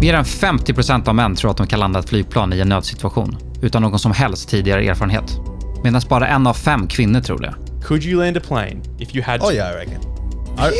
Mer än 50% av män tror att de kan landa ett flygplan i en nödsituation utan någon som helst tidigare erfarenhet. Medan bara 1 av 5 kvinnor tror det. Could you land a plane if you had to? Oh yeah, I reckon. I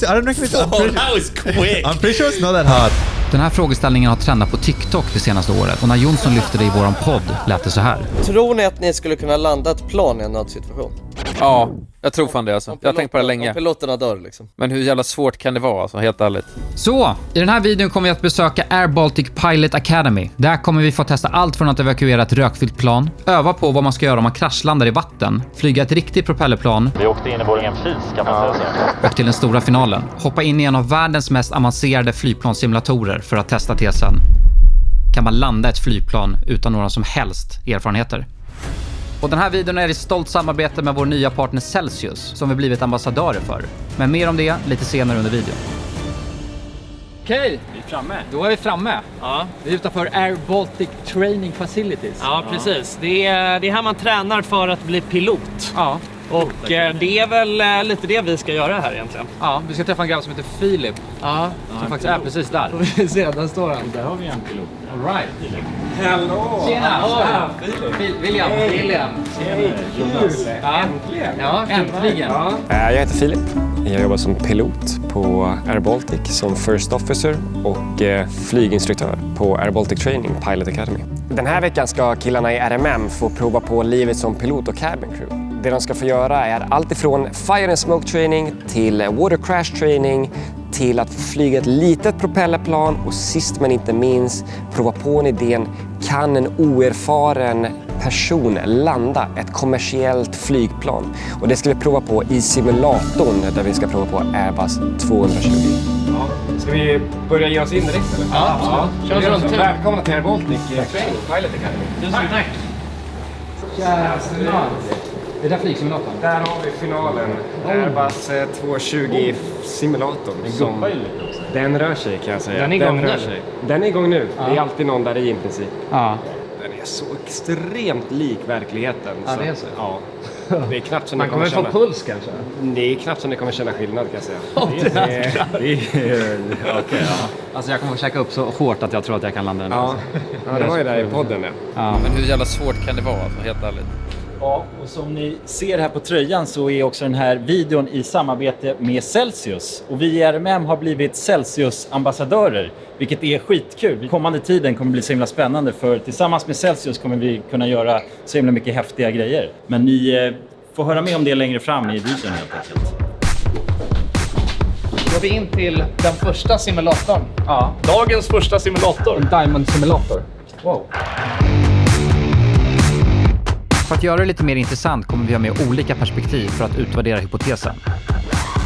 don't reckon it's... That was quick. I'm pretty sure it's not that hard. Den här frågeställningen har trendat på TikTok det senaste året och när Jonsson lyfte det i våran podd lät det så här. Tror ni att ni skulle kunna landa ett plan i en nödsituation? Ja, jag tror fan det alltså. Jag har tänkt på det länge. Om piloterna dör liksom. Men hur jävla svårt kan det vara alltså, helt ärligt? Så, i den här videon kommer vi att besöka Air Baltic Pilot Academy. Där kommer vi få testa allt från att evakuera ett rökfyllt plan, öva på vad man ska göra om man kraschlandar i vatten, flyga ett riktigt propellerplan. Vi åkte in i vår egen fis kan man säga så. Och till den stora finalen, hoppa in i en av världens mest avancerade flygplanssimulatorer för att testa tesen. Kan man landa ett flygplan utan några som helst erfarenheter? Och den här videon är i stolt samarbete med vår nya partner Celsius som vi blivit ambassadörer för. Men mer om det lite senare under videon. Okej, vi är framme. Då är vi framme. Ja. Vi är utanför Air Baltic Training Facilities. Ja, precis. Det är här man tränar för att bli pilot. Ja. Och det är väl lite det vi ska göra här egentligen. Ja, vi ska träffa en grabb som heter Filip. Ja. Som faktiskt är precis där. Vi ser, där står han. Där har vi en pilot. All right. Hallå! Tjena! William. Jonas. Äntligen. Ja, äntligen. Ja. Jag heter Filip. Jag jobbar som pilot på Air Baltic som First Officer och flyginstruktör på Air Baltic Training Pilot Academy. Den här veckan ska killarna i RMM få prova på livet som pilot och cabin crew. Det de ska få göra är allt ifrån fire and smoke training till water crash training till att få flyga ett litet propellerplan och sist men inte minst prova på en idén, kan en oerfaren person landa ett kommersiellt flygplan? Och det ska vi prova på i simulatorn där vi ska prova på Airbus 220. Ja. Ska vi börja ge oss in direkt eller? Ja. Kör runt. Välkomna till Air Baltic Training Pilot Academy. Tack. Jävlar. Det där flygsimulatorn. Där har vi finalen. Airbus 220 simulatorn. Den rör sig kan jag säga. Den är igång nu. Den är igång nu. Ja. Det är alltid någon där i in princip. Ja. Den är så extremt lik verkligen. Ja, det är så. Ja. Det är knappt som Man kommer få puls kanske. Det är knappt som ni kommer känna skillnad kan jag säga. Okej. Alltså jag kommer att käka upp så hårt att jag tror att jag kan landa den. Ja, det var ju där i podden. Ja. Men hur jävla svårt kan det vara alltså, helt ärligt? Ja, och som ni ser här på tröjan så är också den här videon i samarbete med Celsius. Och vi i RMM har blivit Celsius-ambassadörer, vilket är skitkul. Kommande tiden kommer bli så himla spännande för tillsammans med Celsius kommer vi kunna göra så himla mycket häftiga grejer. Men ni får höra mer om det längre fram i videon helt enkelt. Då går vi in till den första simulatorn. Ja. Dagens första simulator. En Diamond Simulator. Wow. För att göra det lite mer intressant kommer vi ha med olika perspektiv för att utvärdera hypotesen.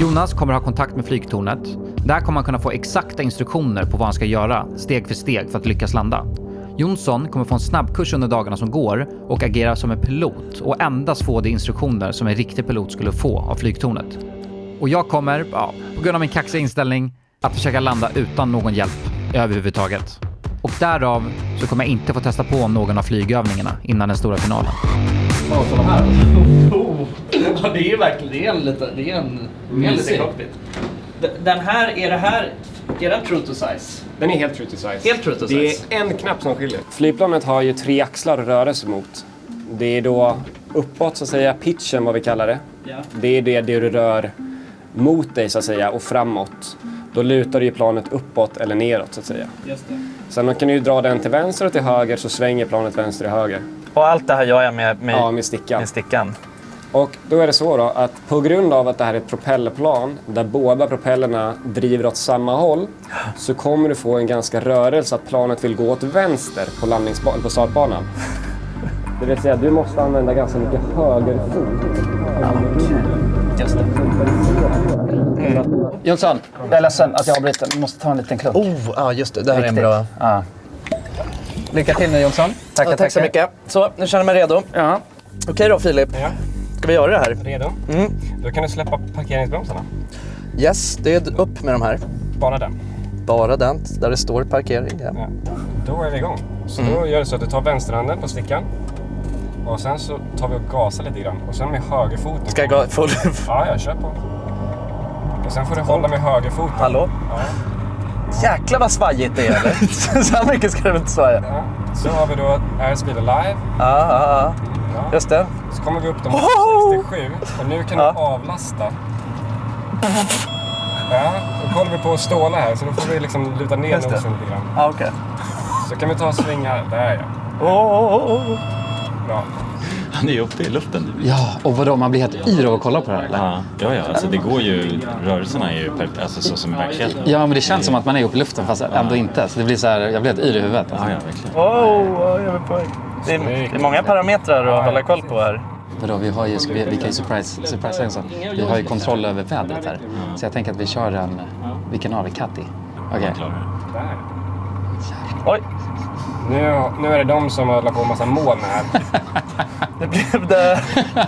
Jonas kommer ha kontakt med flygtornet. Där kommer man kunna få exakta instruktioner på vad han ska göra steg för steg för att lyckas landa. Jonsson kommer få en snabbkurs under dagarna som går och agera som en pilot och endast få de instruktioner som en riktig pilot skulle få av flygtornet. Och jag kommer, på grund av min kaxiga inställning, att försöka landa utan någon hjälp överhuvudtaget. Och därav så kommer jag inte få testa på någon av flygövningarna innan den stora finalen. Så de här. Ja, det är ju verkligen det är en liten cockpit. Den här, är den true to size? Den är helt true to size. Helt true to size. Det är en knapp som skiljer. Flygplanet har ju 3 axlar att röra sig mot. Det är då uppåt så att säga, pitchen vad vi kallar det. Ja. Det är det du rör mot dig så att säga och framåt. Då lutar ju planet uppåt eller neråt så att säga. Just det. Sen kan du dra den till vänster och till höger så svänger planet vänster och höger. Och allt det här gör jag med stickan. Med stickan. Och då är det så då att på grund av att det här är ett propellerplan där båda propellerna driver åt samma håll så kommer du få en ganska rörelse att planet vill gå åt vänster på startbanan. Det vill säga du måste använda ganska mycket högerfot. Just det. Jonsson, jag är ledsen att jag avbryter. Vi måste ta en liten klunk. Just det. Det här är en bra... Ja. Lycka till nu Jonsson. Tack så mycket. Så, nu känner jag mig redo. Ja. Okej då Filip. Ja. Ska vi göra det här? Redo? Då kan du släppa parkeringsbromsarna. Yes, det är upp med de här. Bara den. Bara den, där det står parkering. Ja. Ja. Då är vi igång. Så då gör det så att du tar vänsterhanden på stickan. Och sen så tar vi och gasar lite grann. Och sen med högerfoten. Ska jag gå full? Ja, jag kör på. Och sen får du hålla med högerfoten. Hallå? Ja. Jäklar vad svajigt det är, eller? Så här mycket ska det inte svaja. Ja. Så har vi då Airspeed Alive. Ja. Just det. Så kommer vi upp till 67 och nu kan du avlasta. Ja, då kollar vi på att ståla här så då får vi liksom luta ner nosen lite grann. Ja, okej. Så kan vi ta svingar. Där ja. Bra. Han är ju uppe i luften. Ja, och vadå? Man blir helt yr av att kolla på det här, eller? Ja. Alltså det går ju... Rörelserna är ju alltså, så som i verkligheten. Ja, men det känns som att man är uppe i luften fast ändå inte. Så det blir så här, jag blir helt yr i huvudet. Alltså. Ja, verkligen. Jag är på. Det är många parametrar att hålla koll på här. Vadå, vi kan ju surprise också. Vi har ju kontroll över vädret här. Så jag tänker att vi kör en... Vilken har vi? Katti? Okej. Oj. Nu är det de som håller på med massa moln här. Det blev det...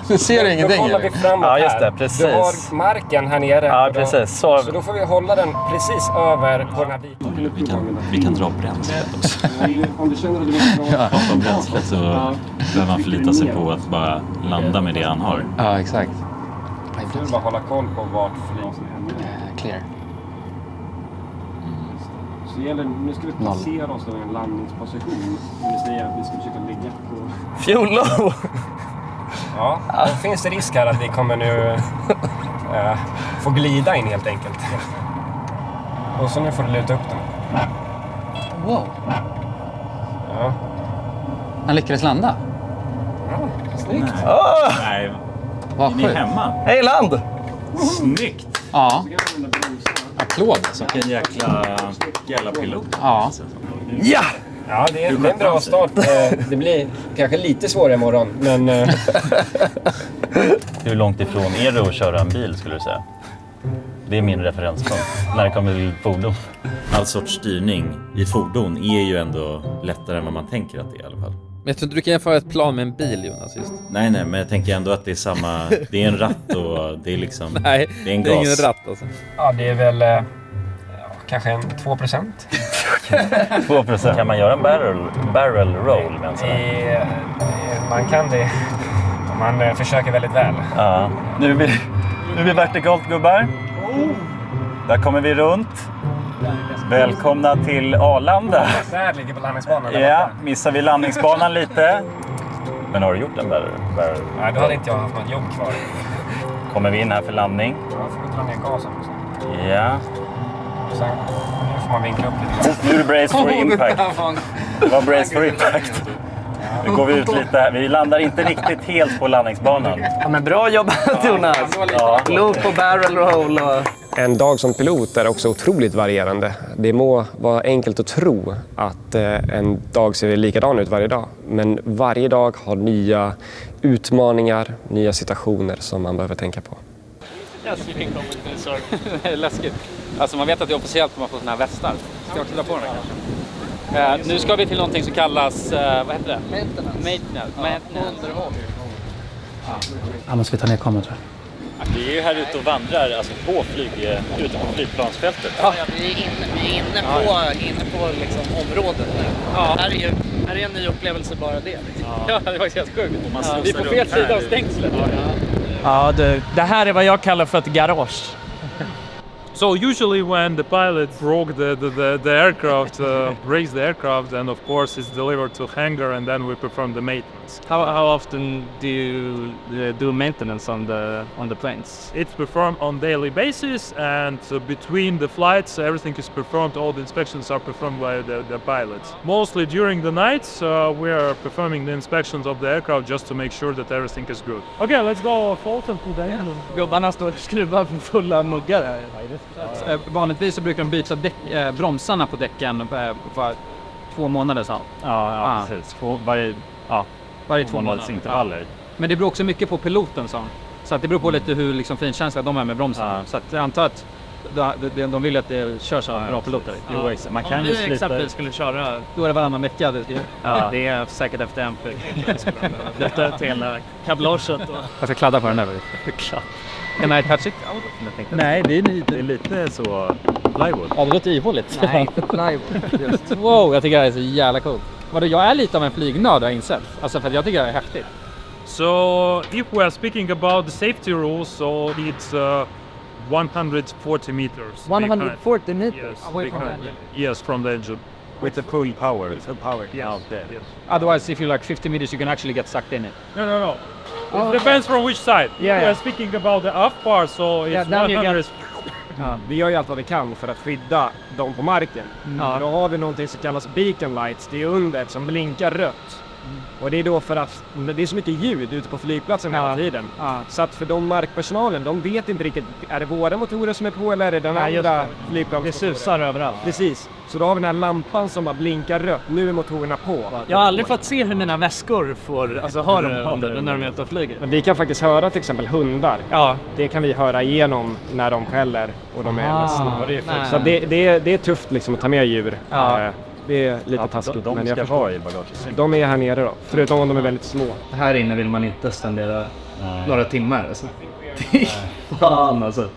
Du ser ingenting. Då kollar vi framåt Ja, just det. här. Precis. Du har marken här nere. Ja, precis. Så då får vi hålla den precis över på den här biten. Vi kan dra bränslet också. Om du känner att du vill dra På bränslet så behöver man förlita sig på att bara landa med det han har. Ja, exakt. Du vill bara hålla koll på vart flyget är. Clear. Så gäller, nu ska vi placera oss i en landningsposition. Det vill säga att vi ska försöka ligga på... Fuel low! Ja, då finns det risk här att vi kommer nu få glida in helt enkelt. Och så nu får du luta upp den. Wow. Ja. Han lyckades landa. Ja, snyggt. Nej, Vad ni är sjukt. hemma. Hej land! Snyggt! Ja. Applåd alltså. Vilken jävla pilot. Ja. Ja! Ja, det är en bra start. Det blir kanske lite svårare imorgon, men... Hur långt ifrån är det att köra en bil skulle du säga? Det är min referenspunkt när det kommer till fordon. All sorts styrning i fordon är ju ändå lättare än vad man tänker att det är i alla fall. Men jag tror inte du kan jämföra ett plan med en bil, Jonas, just. Nej, men jag tänker ändå att det är samma... Det är en ratt och det är liksom... Nej, det är en det är gas. ingen ratt alltså. Ja, det är väl kanske en 2%. 2%. Kan man göra en barrel roll med en sån här? Man kan det. Man försöker väldigt väl. Ja. Nu är vi vertikalt, gubbar. Där kommer vi runt. Välkomna till Arlanda. Där ligger på landningsbanan. Ja, missar vi landningsbanan lite. Men har du gjort en barrel? Nej, då hade inte jag haft något jobb kvar. Kommer vi in här för landning. Ja, får vi dra ner gasen också. Ja. Sen, nu får man vinkla upp lite. Nu är det brace for impact. Det var brace for impact. Nu går vi ut lite här. Vi landar inte riktigt helt på landningsbanan. Ja, men bra jobbat Jonas! Ja. Loop och barrel roll och... En dag som pilot är också otroligt varierande. Det må vara enkelt att tro att en dag ser likadan ut varje dag. Men varje dag har nya utmaningar, nya situationer som man behöver tänka på. Det är läskigt. Alltså man vet att det officiellt kommer få såna här västar. Ska jag titta på den här kanske? Nu ska vi till någonting som kallas, vad heter det? Maintenance. Ja, måste vi ta ner kameran tror jag. Vi är ju här ute och vandrar alltså ute på flygplansfältet. Ja, vi är inne på liksom området nu. Ja. Här är en ny upplevelse bara det. Liksom. Ja, det var helt sjukt. Vi är på fel sida av stängslet. Ja, det här är vad jag kallar för ett garage. So usually when the pilot broke the aircraft, breaks the aircraft, and of course it's delivered to hangar, and then we perform the maintenance. How often do you do maintenance on the planes? It's performed on daily basis, and between the flights everything is performed. All the inspections are performed by the pilots. Mostly during the nights we are performing the inspections of the aircraft just to make sure that everything is good. Okay, let's go Fulton today. Gubbarna står och skruvar på fulla muggar här. Vanligtvis så brukar de byta bromsarna på däcken för 2 månader sedan. Ja, precis. Varje 2 månaders intervaller. Men det beror också mycket på piloten så att det beror på lite hur liksom finkänsliga de är med bromsarna. Så att jag antar att de vill att det körs av bra piloter. Jo, man kan ju slita. Exempelvis skulle köra. Då är det varannan vecka. Ja, det är säkert efter en detta till kablaget. Jag ska kladda på den där. Can I touch it? Nej, det är lite så plywood. Ja, det låter ihåligt. Nej, inte plywood. Wow, jag tycker det här är så jävla coolt. Jag är lite av en flygnörd, har jag insett. Alltså för att jag tycker det är häftigt. So if we are speaking about the safety rules, so it's 140 meters. 140 meters Yes, away from the behind. engine. Yes, from the engine. With the full power. Yes. Okay. Yes. Otherwise, if you're like 50 meters, you can actually get sucked in it. No. Oh, It depends from which side. Yeah, We yeah. are speaking about the off part, so it's Yeah, then you 100. Vi gör ju allt vad vi kan för att skydda dem på marken. Då har vi någonting som kallas beacon lights, det är under som blinkar rött. Och det är då för att det är så mycket ljud ute på flygplatsen hela tiden. Så att för de markpersonalen, de vet inte riktigt, är det våra motorer som är på eller är det den andra flygplansmotorer? Det susar överallt. Precis, så då har vi den här lampan som bara blinkar rött, nu är motorerna på. Jag har aldrig fått se hur mina väskor har det under när de är ute och flyger. Men vi kan faktiskt höra till exempel hundar. Ja. Det kan vi höra igenom när de skäller och de är ledsna. Nej. Så det är tufft liksom att ta med djur. Ja. Det är lite taskigt. De men jag ska förstår. vara i bagaget. De är här nere då, förutom om de är väldigt små. Här inne vill man inte spendera några timmar. Alltså. Fan alltså.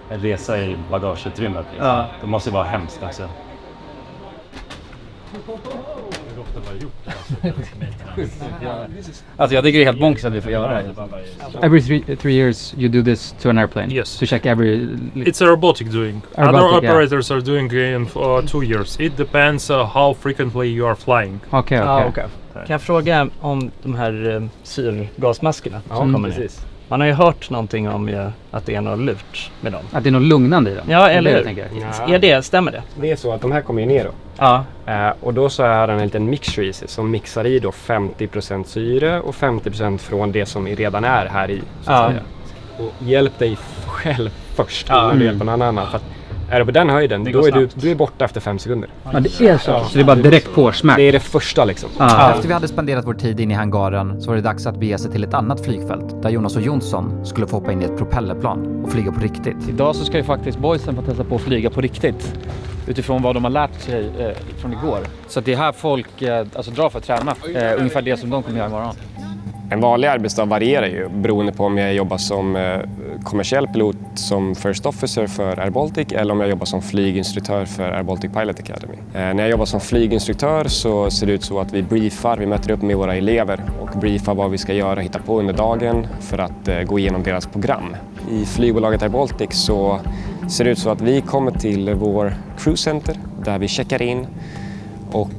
En resa i bagageutrymmet. Liksom. Ja. Det måste vara hemskt också. Alltså jag tycker det är helt bonkers att vi får göra det. Every three years you do this to an airplane? Yes. To check every... It's a robotic doing. Robotic, Other yeah. operators are doing in 2 years. It depends how frequently you are flying. Okej. Kan jag fråga om de här syrgasmaskerna som kommer ner? precis. Man har ju hört någonting om att det är något lurt med dem. Att det är något lugnande i dem? Ja, eller det hur? tänker jag. Stämmer det? Det är så att de här kommer ju ner då. Ja. Och då så är det en liten mixture i sig som mixar i då 50% syre och 50% från det som redan är här i. Så att säga. Och hjälp dig själv först innan du hjälper någon annan. För att är du på den höjden, då är du är borta efter 5 sekunder. Ja, det är så. Så det är bara direkt på smack. Det är det första liksom. Efter vi hade spenderat vår tid inne i hangaren så var det dags att bege sig till ett annat flygfält där Jonas och Jonsson skulle få hoppa in i ett propellerplan och flyga på riktigt. Idag så ska ju faktiskt boysen få testa på att flyga på riktigt. Utifrån vad de har lärt sig från igår. Så att det är här folk drar för att träna. Ungefär det som de kommer göra imorgon. En vanlig arbetsdag varierar ju beroende på om jag jobbar som kommersiell pilot som First Officer för Air Baltic eller om jag jobbar som flyginstruktör för Air Baltic Pilot Academy. När jag jobbar som flyginstruktör så ser det ut så att vi möter upp med våra elever och briefar vad vi ska göra och hitta på under dagen för att gå igenom deras program. I flygbolaget Air Baltic så ser det ut så att vi kommer till vår cruise center där vi checkar in och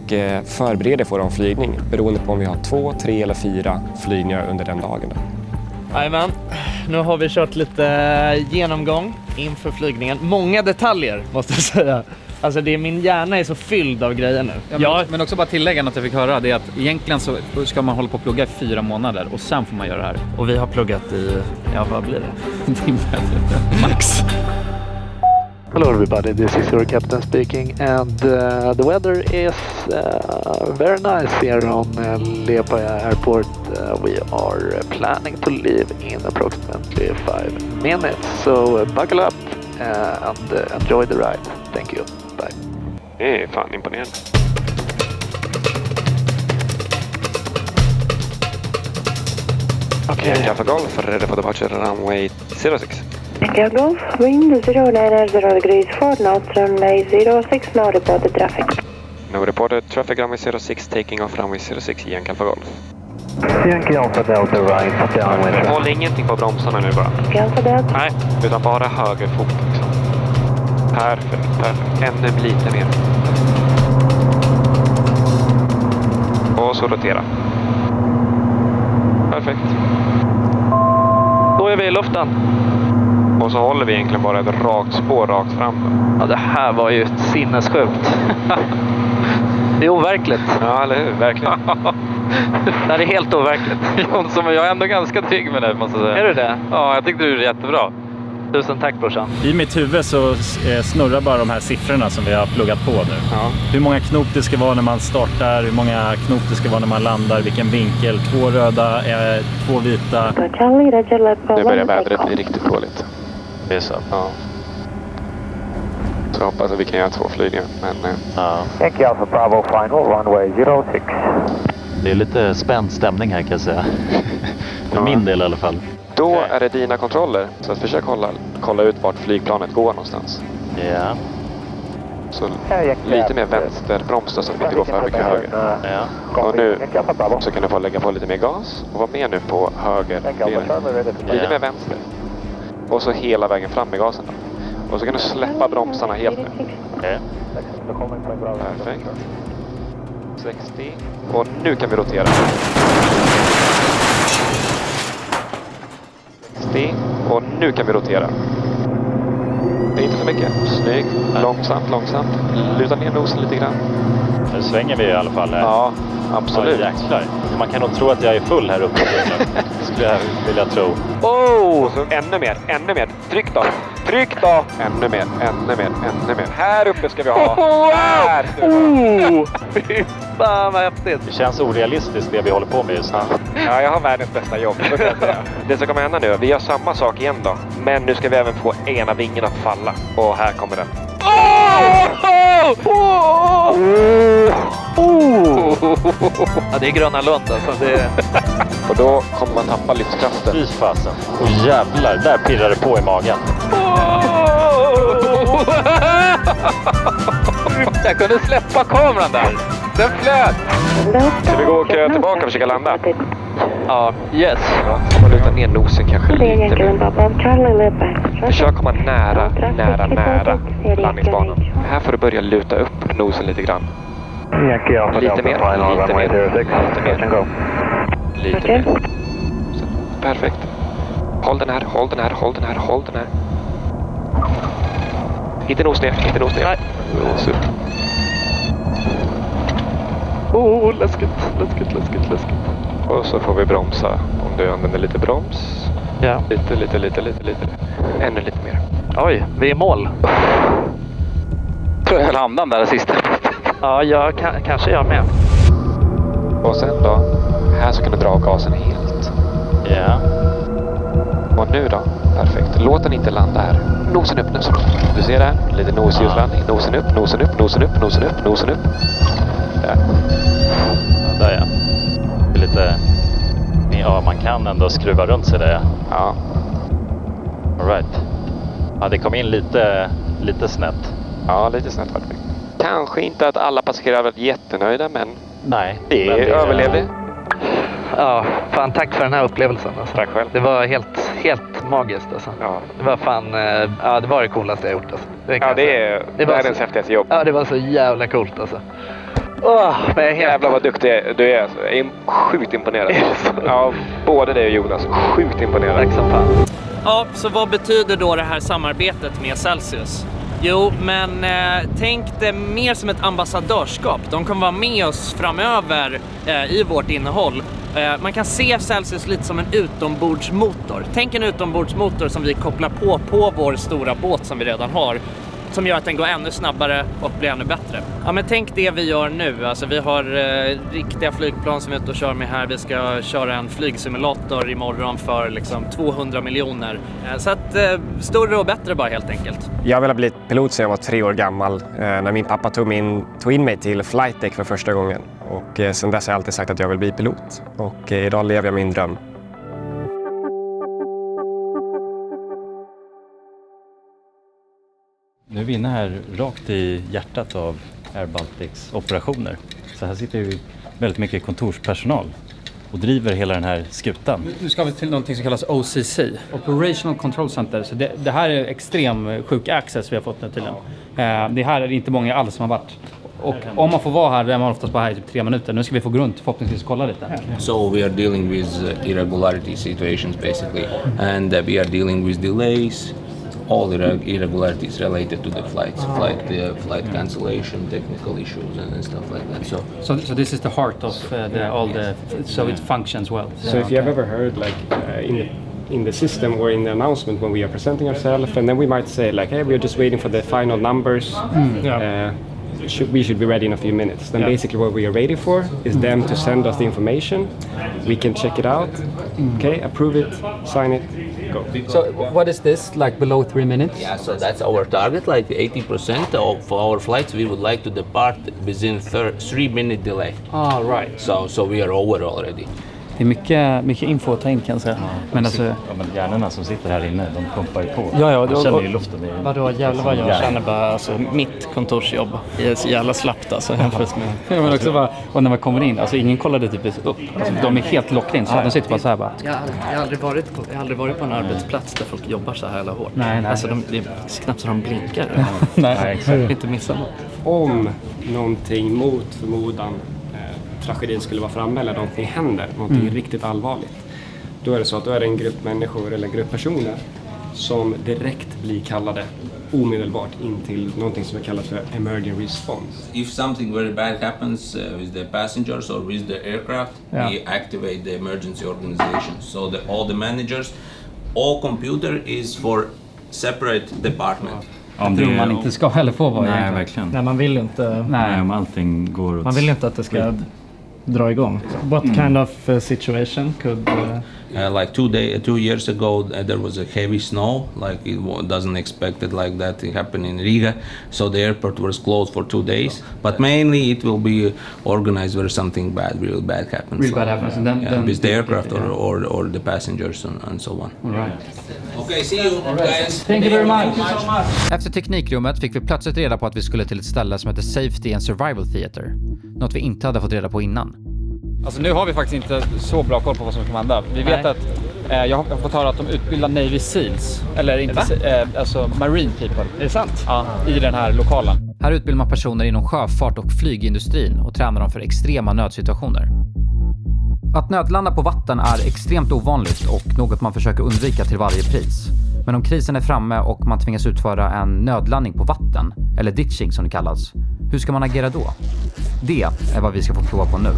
förbereder för en flygning beroende på om vi har 2, 3 eller 4 flygningar under den dagen. Jajamän, nu har vi kört lite genomgång inför flygningen. Många detaljer måste jag säga. Alltså min hjärna är så fylld av grejer nu. Men också bara tillägga något jag fick höra, det är att egentligen så ska man hålla på att plugga i 4 månader och sen får man göra det här. Och vi har pluggat i, vad blir det? Max. Hello everybody, this is your captain speaking and the weather is very nice here on Liepaja Airport. We are planning to leave in approximately 5 minutes, so buckle up and enjoy the ride. Thank you, bye. Det är fan imponerande. Okay. Alpha Golf, ready for departure runway 06. India Golf, wind 090 degrees forward, now runway 06, no reported traffic. No reported traffic runway 06, taking off runway 06, Yankee Alpha Golf. Yankee Alpha Delta right downwind. Håll ingenting på bromsarna nu bara. Yankee Alpha Delta. Nej, utan bara höger fot liksom. Perfekt. Ännu lite mer. Och så rotera. Perfekt. Då är vi i luften. Och så håller vi egentligen bara ett rakt spår rakt fram. Ja, det här var ju sinnessjukt. Det är overkligt. Ja, eller hur? Verkligen. Det här är helt overkligt. Jonsson, jag är ändå ganska trygg med det, måste jag säga. Är du det? Ja, jag tyckte du är jättebra. Tusen tack brorsan. I mitt huvud så snurrar bara de här siffrorna som vi har pluggat på nu. Ja. Hur många knop det ska vara när man startar, hur många knop det ska vara när man landar, vilken vinkel, 2 röda, 2 vita. Nu börjar vädret bli riktigt dåligt. Det är så. Ja. Så jag hoppas att vi kan göra 2 flygningar. Men, ja. Yankee Alpha Bravo final runway 06. Det är lite spänd stämning här kan jag säga. För min del i alla fall. Då är det dina kontroller. Så att försök kolla ut vart flygplanet går någonstans. Ja. Så lite mer vänsterbroms då, så att vi inte går för mycket höger. Ja. Och nu så kan du få lägga på lite mer gas. Och vara med nu på höger. Lite mer vänster. Och så hela vägen fram med gasen. Och så kan du släppa bromsarna helt nu. Okej. Perfekt. 60. Och nu kan vi rotera. 60. Och nu kan vi rotera. Det är inte för mycket. Snyggt. Långsamt, långsamt. Luta ner nosen lite grann. Nu svänger vi i alla fall här. Ja, absolut. Ja, jäklar. Man kan nog tro att jag är full här uppe. Skulle jag vilja tro. Oh! Ännu mer, ännu mer. Tryck då. Tryck då! Ännu mer, ännu mer, ännu mer. Här uppe ska vi ha. Här ska vi ha. Fy fan vad häftigt. Det känns orealistiskt det vi håller på med just nu. Ja, jag har världens bästa jobb. Så kan jag säga. Det som kommer hända nu, vi gör samma sak igen då. Men nu ska vi även få ena vingen att falla. Och här kommer den. Ja, det är Gröna Lund alltså. Och då kommer man tappa lyftkraften. Fy fasen. Och jävlar, där pirrar det på i magen. Jag kunde släppa kameran där. Den flöt. Ska vi gå och tillbaka och försöka landa? Ja, yes. Ja, och luta ner nosen kanske lite mer. Försök komma nära landningsbanan. Här får du börja luta upp nosen lite grann. Lite mer. Så, perfekt. Håll den här. Inte nos ner. Nej. Nos upp. Läskigt. Och så får vi bromsa. Om du använder lite broms. Ja. Lite. Ännu lite mer. Oj, vi är i mål. Tror jag höll andan där sista. Ja, kanske jag med. Och sen då, här så kan du dra av gasen helt. Ja. Och nu då, perfekt. Låt den inte landa här. Nosen upp. Du ser det här? Lite nosljuslandning. Nosen upp. Där. Där ja. Det är lite... Ja, man kan ändå skruva runt sig där. Ja. All right. Ja, det kom in lite snett. Ja, lite snett faktiskt. Kanske inte att alla passagerare varit jättenöjda, men... Nej. Det överlevde. Ja, fan tack för den här upplevelsen. Alltså. Tack själv. Det var helt magiskt alltså. Ja. Det var fan, det var det coolaste jag gjort alltså. Det är världens häftigaste jobb. Ja, det var så jävla coolt alltså. Men jävlar vad duktig du är alltså. Jag är sjukt imponerad. Ja, både det och Jonas. Sjukt imponerad. Tack som fan. Ja, så vad betyder då det här samarbetet med Celsius? Jo, men tänk det mer som ett ambassadörskap. De kommer vara med oss framöver i vårt innehåll. Man kan se Celsius lite som en utombordsmotor. Tänk en utombordsmotor som vi kopplar på vår stora båt som vi redan har. Som gör att den går ännu snabbare och blir ännu bättre. Ja, men tänk det vi gör nu. Alltså, vi har riktiga flygplan som vi är ute och kör med här. Vi ska köra en flygsimulator imorgon för liksom 200 miljoner. Så att större och bättre bara helt enkelt. Jag ville bli pilot sedan jag var 3 år gammal. När min pappa tog in mig till flight deck för första gången. Och sedan dess har jag alltid sagt att jag vill bli pilot. Och idag lever jag min dröm. Nu är vi inne här rakt i hjärtat av Air Baltics operationer. Så här sitter ju väldigt mycket kontorspersonal och driver hela den här skutan. Nu ska vi till någonting som kallas OCC, Operational Control Center. Så det här är extrem sjuk access vi har fått nu till den. Det här är inte många alls som har varit. Och om man får vara här, är man oftast bara här i typ 3 minuter. Nu ska vi få gå runt, förhoppningsvis kolla lite. So we are dealing with irregularity situations basically. And we are dealing with delays. All irregularities related to the flights, flight cancellation, technical issues, and stuff like that. So this is the heart of so it functions well. So if you have ever heard in the system or in the announcement when we are presenting ourselves, and then we might say like, hey, we are just waiting for the final numbers. We should be ready in a few minutes. Then basically what we are waiting for is them to send us the information. We can check it out, okay, approve it, sign it, go. So what is this, like below 3 minutes? Yeah, so that's our target, like 80% of our flights we would like to depart within 3-minute delay. Ah, right. So we are over already. Det är mycket info att ta in, kan jag säga. Men alltså... Ja, men hjärnorna som sitter här inne, de pumpar ju på. Ja, de känner ju luften. Vadå, jävlar vad jag känner bara, alltså mitt kontorsjobb är så jävla slappt alltså. Ja, men också bara, och när man kommer in, alltså ingen kollade typ upp. Alltså, de är helt lockade in, så de sitter bara så här bara. Jag har aldrig varit på en arbetsplats där folk jobbar så här jävla hårt. Nej. Alltså det är knappt så de blinkar. Nej, exakt. Inte missa något. Om någonting mot förmodan tragedin skulle vara framme eller någonting händer, någonting riktigt allvarligt, då är det så att då är det en grupp människor eller en grupp personer som direkt blir kallade omedelbart in till någonting som är kallat för emergency response. If something very bad happens with the passengers or with the aircraft, we activate the emergency organization. So all the managers, all computer is for separate department. Jag tror man inte ska heller få vara. Nej, verkligen. Nej, man vill inte. Nej, om allting går åt... Man vill inte att det ska dra igång. What kind of situation could... Like 2 years ago, there was a heavy snow. Like it doesn't expected like that to happen in Riga, so the airport was closed for 2 days. But mainly it will be organized where something real bad happens. Real bad happens, and then with the aircraft or the passengers and so on. All right. Okay, see you guys. Thank you very much. Efter teknikrummet fick vi plötsligt reda på att vi skulle till ett ställe som heter Safety and Survival Theater. Något vi inte hade fått reda på innan. Alltså nu har vi faktiskt inte så bra koll på vad som kan hända. Vi vet att jag har fått höra att de utbildar Navy Seals, eller inte alltså Marine People. Är det sant? Ja, i den här lokalen. Här utbildar man personer inom sjöfart och flygindustrin och tränar dem för extrema nödsituationer. Att nödlanda på vatten är extremt ovanligt och något man försöker undvika till varje pris. Men om krisen är framme och man tvingas utföra en nödlandning på vatten, eller ditching som det kallas, hur ska man agera då? Det är vad vi ska få prova på nu.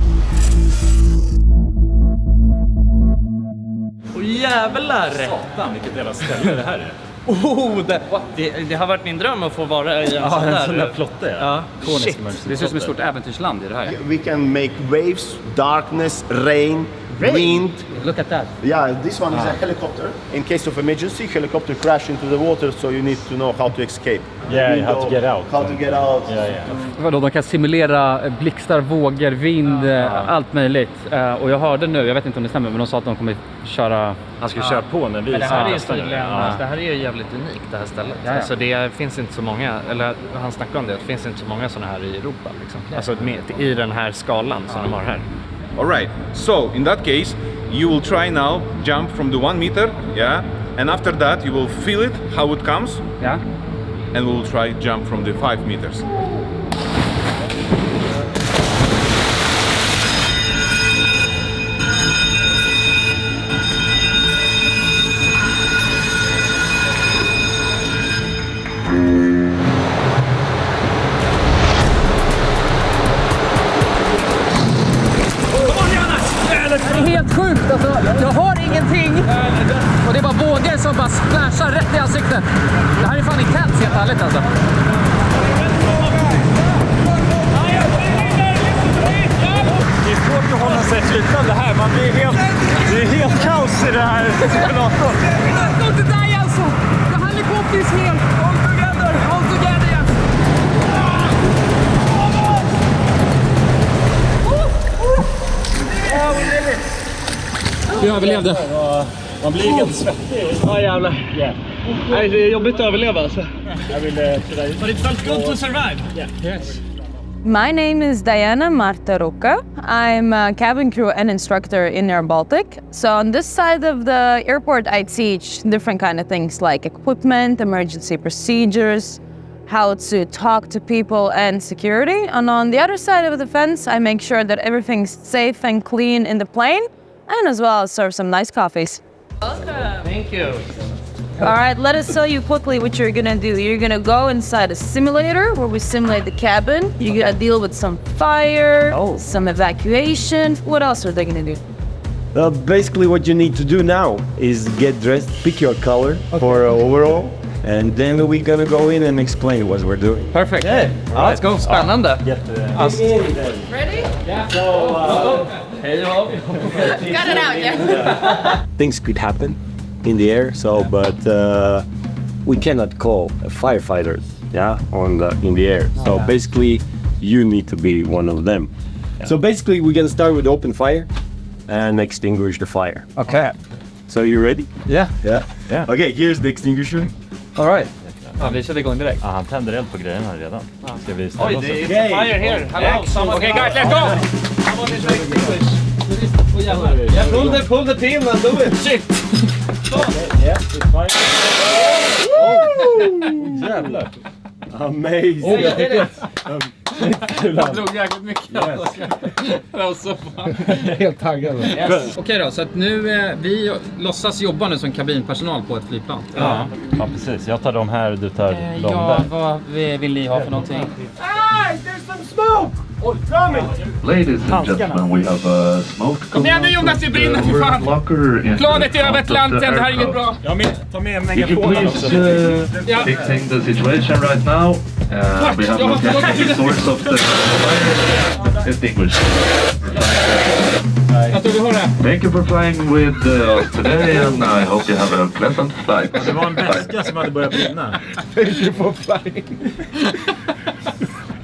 Jävlar! Satan, vilket jävla ställe det här är. Det har varit min dröm att få vara i en sån där flotte. Ja. Shit. Det ser ut som ett stort äventyrsland i det här. We can make waves, darkness, rain, wind. Look at that. Yeah, this one is a helicopter. In case of emergency, helicopter crash into the water, so you need to know how to escape. Yeah, how to get out. How to get out. Vadå, de kan simulera blixtar, vågor, vind, allt möjligt. Och jag hörde nu, jag vet inte om det stämmer, men de sa att de kommer köra... Han ska köra på när vi... Men det här är ju tydligen, det här är ju jävligt unikt, det här stället. Ja. Alltså det finns inte så många, eller han snackade om det, det finns inte så många sådana här i Europa liksom. Alltså i den här skalan som de har här. All right, so in that case you will try now jump from the 1 meter, yeah, and after that you will feel it how it comes, yeah, and we will try jump from the 5 meters. Det är helt sjukt, alltså, jag har ingenting och det är bara vågor som bara splashar rätt i ansiktet. Det här är fan intens, helt ärligt alltså. Det är svårt att hålla sig flytande här, det är helt kaos i det här simulatorn. Inte där alltså! The helicopter is here! All together! All together, yes! Vi överlevde. Man blir helt svettig. Ja jävlar. Nej, det är jobbigt att överleva alltså. But it felt good to survive. Yes. My name is Diana Martaruka. I'm a cabin crew and instructor in Air Baltic. So on this side of the airport, I teach different kind of things like equipment, emergency procedures, how to talk to people and security. And on the other side of the fence, I make sure that everything's safe and clean in the plane, and as well as serve some nice coffees. Welcome. Thank you. All right, let us tell you quickly what you're gonna do. You're gonna go inside a simulator where we simulate the cabin. You're gonna deal with some fire, some evacuation. What else are they gonna do? Basically what you need to do now is get dressed, pick your color for overall, and then we're gonna go in and explain what we're doing. Perfect. Yeah. Let's go. Spännande. Ready? Yeah. Got it out, yeah. Things could happen in the air, but we cannot call firefighters, in the air. So basically, you need to be one of them. So basically, we're gonna start with open fire. and extinguish the fire. Okay. So you ready? Yeah. Yeah. Okay, here's the extinguisher. All right. Ja, vi kör igång direkt. Ja, han tänder eld på grejerna redan. Ska vi ställa Oj, oss? det är fire here. Hello. Okay, guys, let's go! Someone is like English. Yeah, pull the pin and do it. Shit! Yeah, it's fine. Oh, jävlar. Amazing. Oh, jag did it. Jag drog jäkligt mycket. Det var så fan. Helt taggad. Yes. Okej då, så att nu vi låtsas jobba nu som kabinpersonal på ett flygplan. Ja, precis. Jag tar de här, du tar de där. Vad vill ni ha för någonting? Hey, there's some smoke! Ladies and gentlemen, we have a smoke. Kom igen nu Jonas, det brinner för fan! Planet är över Atlanten, det här är inget bra. Ta med en Could you please fixing the situation right now? We have located the source of the fire extinguished. Thank you for flying with us today and I hope you have a pleasant flight. Det var en väska som hade börjat brinna. Thank you for flying.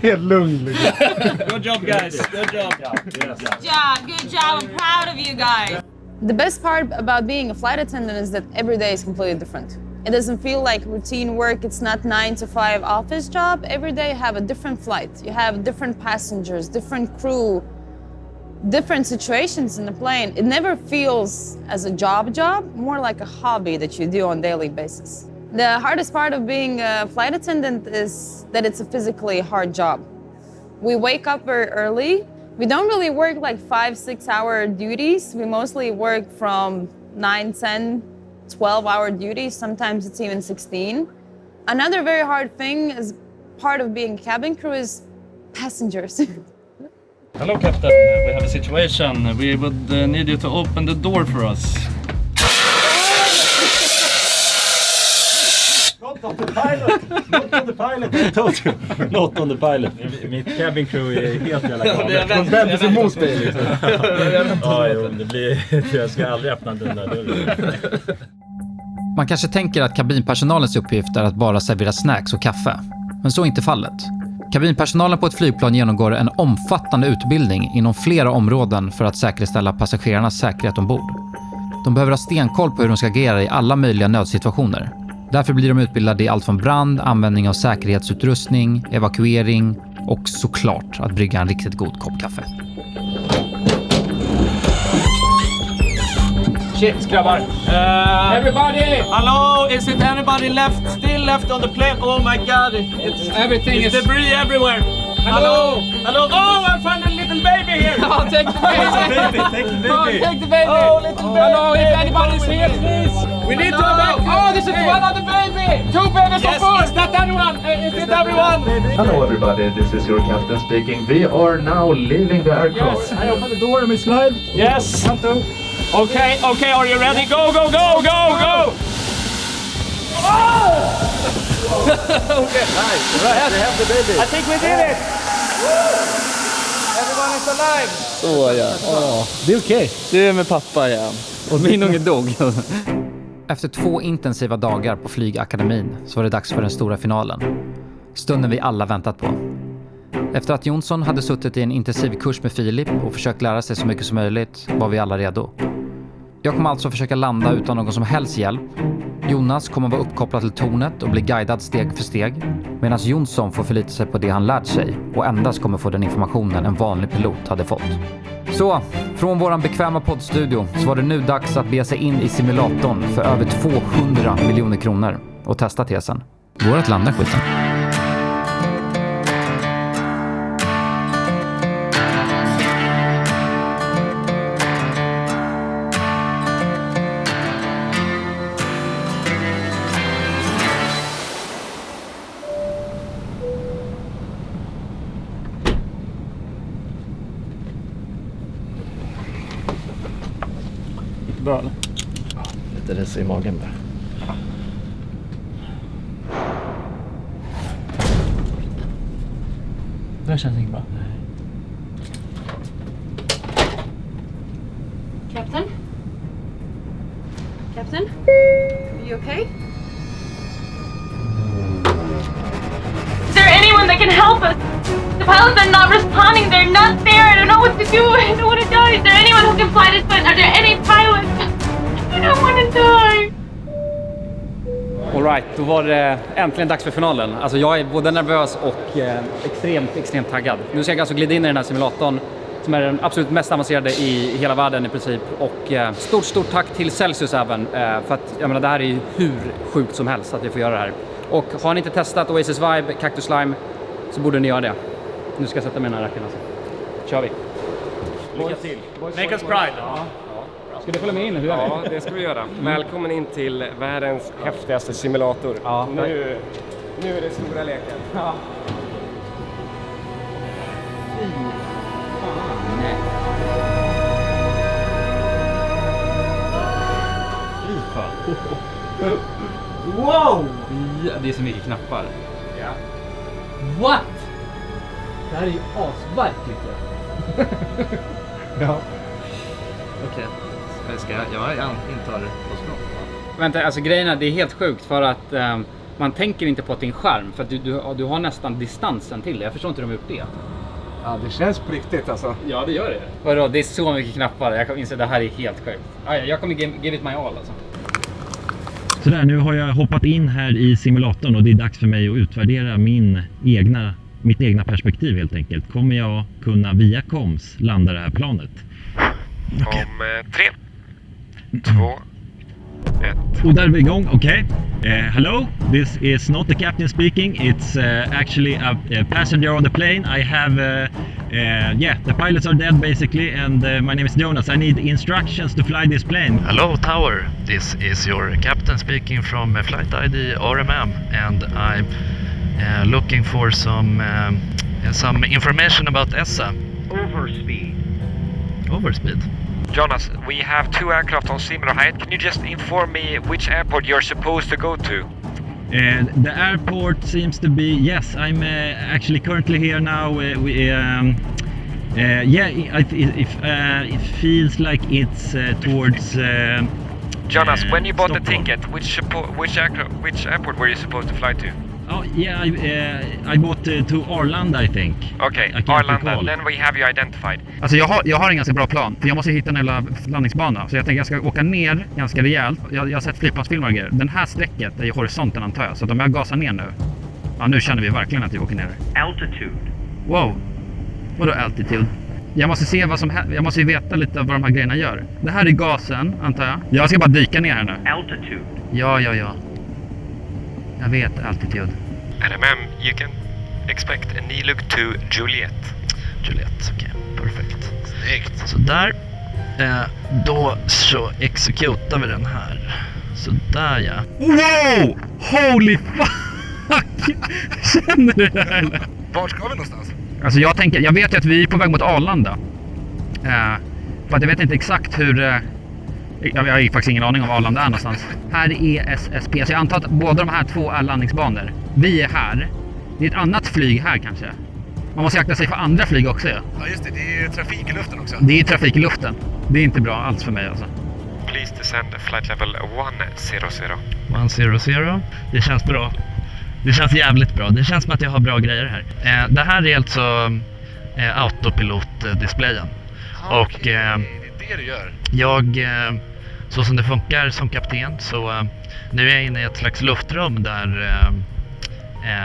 Helt lugn. Good job guys, good job. Good job, I'm proud of you guys. The best part about being a flight attendant is that every day is completely different. It doesn't feel like routine work. It's not 9 to 5 office job. Every day you have a different flight. You have different passengers, different crew, different situations in the plane. It never feels as a job, more like a hobby that you do on a daily basis. The hardest part of being a flight attendant is that it's a physically hard job. We wake up very early. We don't really work like 5-6 hour duties. We mostly work from 9, 10, 12-hour duties. Sometimes it's even 16. Another very hard thing as part of being a cabin crew is passengers. Hello, Captain. We have a situation. We would need you to open the door for us. Not on the pilot! Not on the pilot! I told you! Not on the pilot. Mitt cabin crew är helt jävla galet. De vänder sig mot mig liksom. Ja, det blir... Jag ska aldrig öppna den där dörren. Man kanske tänker att kabinpersonalens uppgift är att bara servera snacks och kaffe. Men så är inte fallet. Kabinpersonalen på ett flygplan genomgår en omfattande utbildning inom flera områden för att säkerställa passagerarnas säkerhet ombord. De behöver ha stenkoll på hur de ska agera i alla möjliga nödsituationer. Därför blir de utbildade i allt från brand, användning av säkerhetsutrustning, evakuering och såklart att brygga en riktigt god kopp kaffe. Shit, grabbar. Everybody! Hello, is it anybody still left on the plane? Oh my god, it's debris everywhere. Hello! Oh, I found a little baby here! Oh, take the baby! Take the baby! Oh, little baby! Hello, if anybody's here, please! We need to evacuate! Oh, this is one of the baby! 2 babies on board! Is that anyone? Is it everyone? Hello everybody, this is your captain speaking. We are now leaving the aircraft. Yes, I open the door and we slide. Yes. 1, 2. Okay, are you ready? Go! Oh! Okay, nice. Right, we have the baby. I think we did it. Everyone is alive. Så ja. Det är okej. Du är med pappa igen. Och min unge dog. Efter 2 intensiva dagar på flygakademin så var det dags för den stora finalen. Stunden vi alla väntat på. Efter att Jonsson hade suttit i en intensiv kurs med Filip och försökt lära sig så mycket som möjligt var vi alla redo. Jag kommer alltså försöka landa utan någon som helst hjälp. Jonas kommer vara uppkopplad till tornet och bli guidad steg för steg. Medan Jonsson får förlita sig på det han lärt sig och endast kommer få den informationen en vanlig pilot hade fått. Så, från våran bekväma poddstudio så var det nu dags att bege sig in i simulatorn för över 200 miljoner kronor och testa tesen. Går att landa skiten? Bra eller? Lite res i magen där. Det känns inte bra. Captain? Are you okay? Is there anyone that can help us? The pilots are not responding. They're not there. I don't know what to do. I don't want to die. Is there anyone who can fly this by Alright, då var det äntligen dags för finalen. Alltså jag är både nervös och extremt taggad. Nu ska jag alltså glida in i den här simulatorn som är den absolut mest avancerade i hela världen i princip. Och stort tack till Celsius även. För att jag menar, det här är ju hur sjukt som helst att vi får göra det här. Och har ni inte testat Oasis Vibe, Cactus Slime, så borde ni göra det. Nu ska jag sätta mig i den här racken alltså. Kör vi. Lycka till. Make us pride. Ja. Ska du följa med in? Hur Ja, det ska vi göra. Välkommen in till världens häftigaste simulator. Ja. Nu är det stora leken. Ja. Wow! Ja, det är så mycket knappar. Ja. What? Det här är ju asverkligt. Ja. Okej. Jag intar position. Vänta, alltså grejerna, det är helt sjukt för att man tänker inte på att det är en skärm. För att du har nästan distansen till det. Jag förstår inte hur de har gjort det. Ja, det känns på riktigt alltså. Ja, det gör det. Vadå, det är så mycket knappar. Jag kommer inse att det här är helt sjukt. Jag kommer give it my all alltså. Sådär, nu har jag hoppat in här i simulatorn och det är dags för mig att utvärdera mitt egna perspektiv helt enkelt. Kommer jag kunna via koms landa det här planet? Okay. Om 3, 2, 1. Och där är vi igång, okej. Hello, this is not the captain speaking. It's actually a passenger on the plane. I have, the pilots are dead basically, and my name is Jonas. I need instructions to fly this plane. Hello Tower, this is your captain speaking from Flight ID RMM, and I'm looking for some information about ESSA. Overspeed. Jonas, we have 2 aircraft on similar height. Can you just inform me which airport you're supposed to go to? The airport seems to be, yes, I'm actually currently here now. It feels like it's towards... Jonas, when you bought Stockholm. the ticket, which airport were you supposed to fly to? Oh, yeah, I bought to Arlanda, I think. Okay, Arlanda, then we have you identified. Alltså jag har en ganska bra plan, för jag måste hitta en jävla landningsbana. Så jag tänker jag ska åka ner ganska rejält. Jag har sett flygplansfilmer och grejer. Den här sträcket är ju horisonten antar jag, så om jag gasar ner nu. Ja, nu känner vi verkligen att vi åker ner. Altitude. Wow. Vadå altitude? Jag måste se jag måste ju veta lite vad de här grejerna gör. Det här är gasen, antar jag. Jag ska bara dyka ner här nu. Altitude. Ja. Jag vet altitude. RMM, you can expect a Niluk to Juliet. Okej, perfekt. Snyggt. Så där. Då så exekutar vi den här. Så där ja. Wow! Holy fuck! Känner du det här eller? Var ska vi någonstans? Alltså jag vet ju att vi är på väg mot Arlanda. För att jag vet inte exakt hur... Jag har ju faktiskt ingen aning om var Arlanda är någonstans. Här är SSP, så jag antar att båda de här 2 är landningsbanor. Vi är här. Det är ett annat flyg här kanske. Man måste akta sig för andra flyg också. Ja, just det. Det är trafik i luften också. Det är trafik i luften. Det är inte bra alls för mig alltså. Please descend flight level 100. 100. Det känns bra. Det känns jävligt bra. Det känns som att jag har bra grejer här. Det här är alltså autopilot-displayen. Och det är det du gör. Så som det funkar som kapten, så nu är jag inne i ett slags luftrum där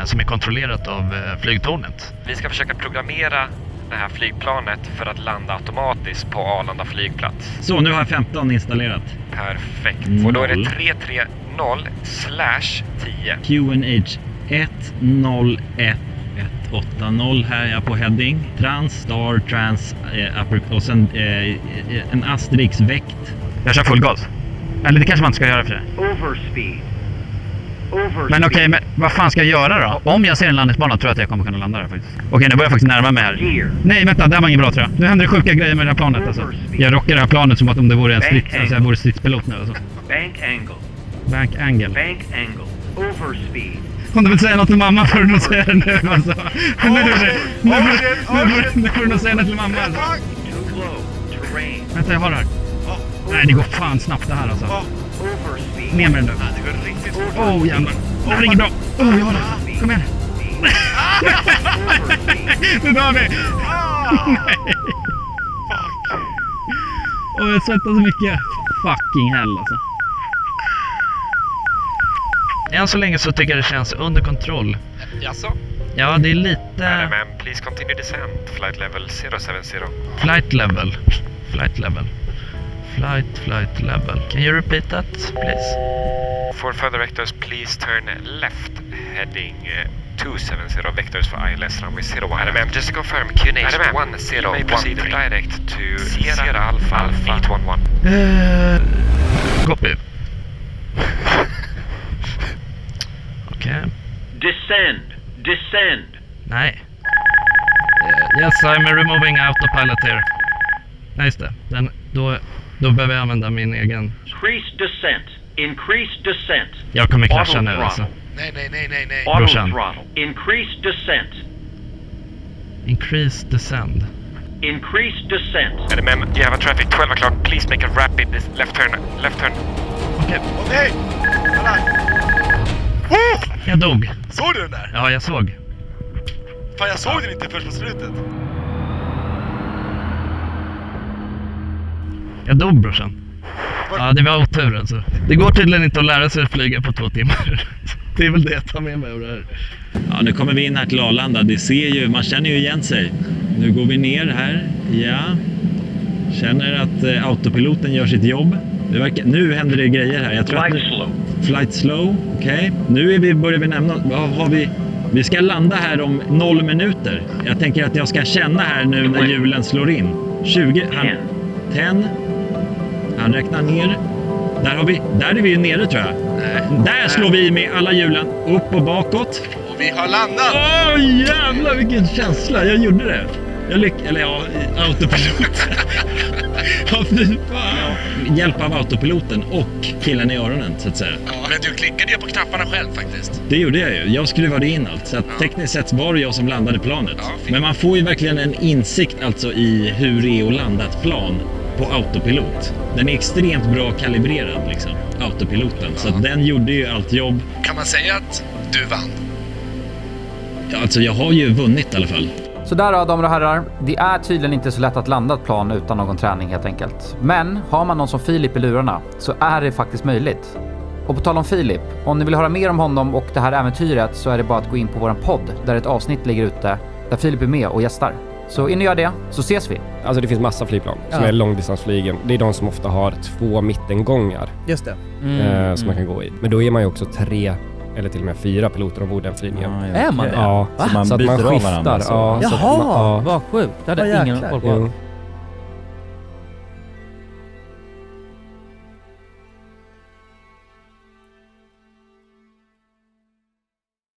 som är kontrollerat av flygtornet. Vi ska försöka programmera det här flygplanet för att landa automatiskt på Arlanda flygplats. Så nu har jag 15 installerat. Perfekt. Och då är det 330/10. QNH 101180 här är jag på heading. Star, trans, och sen en asterix väkt. Jag kör full gas. Eller det kanske man inte ska göra för det. Overspeed. Men okej, men vad fan ska jag göra då? Om jag ser en landningsbana tror jag att jag kommer kunna landa där faktiskt. Okej, nu börjar jag faktiskt närma mig här. Nej, vänta, det här var inget bra tror jag. Nu händer det sjuka grejer med det här planet alltså. Jag rockar det här planet som att om det vore en jag vore stridspilot nu alltså. Bank angle. Overspeed. Om du vill säga något till mamma får du nog säga det nu alltså. Nu får du nog säga något till mamma alltså. Vänta, jag har det här. Nej, det går fan snabbt det här alltså. Ner med den nu. Åh jävlar. Det var inget bra. Jag har det. Kom igen. Nu drar vi. Jag svettas så mycket. Fucking hell alltså. än så länge så tycker jag det känns under kontroll. Jaså? Ja, det är lite... RMM, please continue descent. Flight level 070. Flight level. Can you repeat that, please? For further vectors, please turn left, heading 270 vectors for ILS runway 01. RMM, just to confirm, QNH 10, you may proceed direct to Sierra Alpha 811. Copy. Okay. Descend. Nej. Yes, I'm removing autopilot here. Nej, just det. Då behöver jag använda min egen... Increase descent. Jag kommer krascha nu alltså. Nej. Auto throttle. Increase descent. Increase descend. RMM, you have a traffic 12 o'clock. Please make a rapid left turn. Okej. Nej! Kolla! Jag dog. Såg du den där? Ja, jag såg. Fan, jag såg den inte först på slutet. Jag dog, brorsan. Ja, det var otur alltså. Det går tydligen inte att lära sig att flyga på 2 timmar. Det är väl det jag tar med mig av det här. Ja, nu kommer vi in här till Arlanda. Det ser ju, man känner ju igen sig. Nu går vi ner här. Ja. Känner att autopiloten gör sitt jobb. Det verkar, nu händer det grejer här. Jag tror Flight slow. Okej. Nu börjar vi nämna, vi ska landa här om 0 minuter. Jag tänker att jag ska känna här nu när hjulen slår in. 20. 10. Han räknar ner. Där är vi ju nere, tror jag. Där slår vi med alla hjulen upp och bakåt. Och vi har landat! Jävlar vilken känsla, jag gjorde det. Autopilot. Ja, fy fan. Hjälp av autopiloten och killen i öronen, så att säga. Ja, men du klickade ju på knapparna själv faktiskt. Det gjorde jag ju. Jag skruvade in allt. Så att tekniskt sett var det jag som landade planet. Men man får ju verkligen en insikt alltså i hur det är att landa ett plan på autopilot. Den är extremt bra kalibrerad, liksom, autopiloten. Så att den gjorde ju allt jobb. Kan man säga att du vann? Ja, alltså jag har ju vunnit i alla fall. Så där då, damer och herrar. Det är tydligen inte så lätt att landa ett plan utan någon träning helt enkelt. Men har man någon som Filip i lurarna så är det faktiskt möjligt. Och på tal om Filip, om ni vill höra mer om honom och det här äventyret så är det bara att gå in på våran podd där ett avsnitt ligger ute där Filip är med och gästar. Så in och gör det, så ses vi. Alltså det finns massa flygplan som är långdistansflygen. Det är de som ofta har 2 mittengångar. Just det. Som man kan gå i. Men då är man ju också 3 eller till och med 4 piloter ombord den flygningen. Är man det? Ja, så man byter av varandra. Ja, jaha, vad sjukt. Det hade ingen koll på.